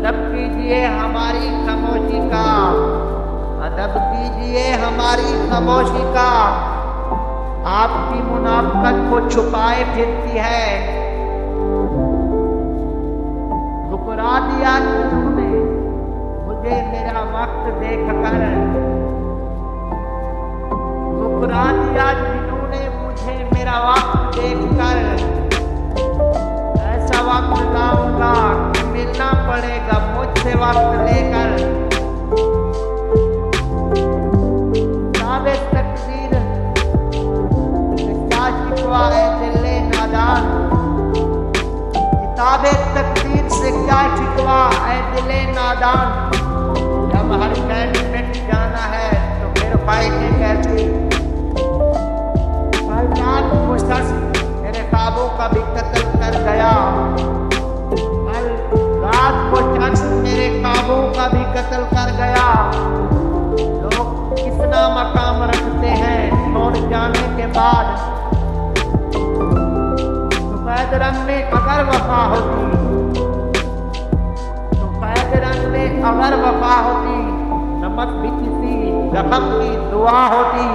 अदब कीजिए हमारी खामोशी का, अदब कीजिए हमारी खामोशी का। आपकी मुनाफकत को छुपाए फिरती है। ठुकरा दिया तुमने मुझे मेरा वक्त देखकर, ठुकरा दिया जिन्होंने मुझे मेरा वक्त देखकर। ऐसा वक्त लाऊंगा कि मिलना पड़ेगा मुझसे वक्त लेकर। किताबे तकदीर से क्या शिकवा है दिले नादान, किताबे तकदीर से क्या शिकवा है दिले नादान। जब हर कैद मिट जाना है तो फिर फायदे कैसे। कल रात को शख्स मेरे ख्वाबों का भी कत्ल कर गया, कल रात को शख्स मेरे ख्वाबों का भी कत्ल कर गया। लोग कितना मकाम रखते हैं छोड़ जाने के बाद। सफेद रंग में अगर वफा होती, सफेद रंग में अगर वफा होती, नमक भी किसी जख्म की दुआ होती।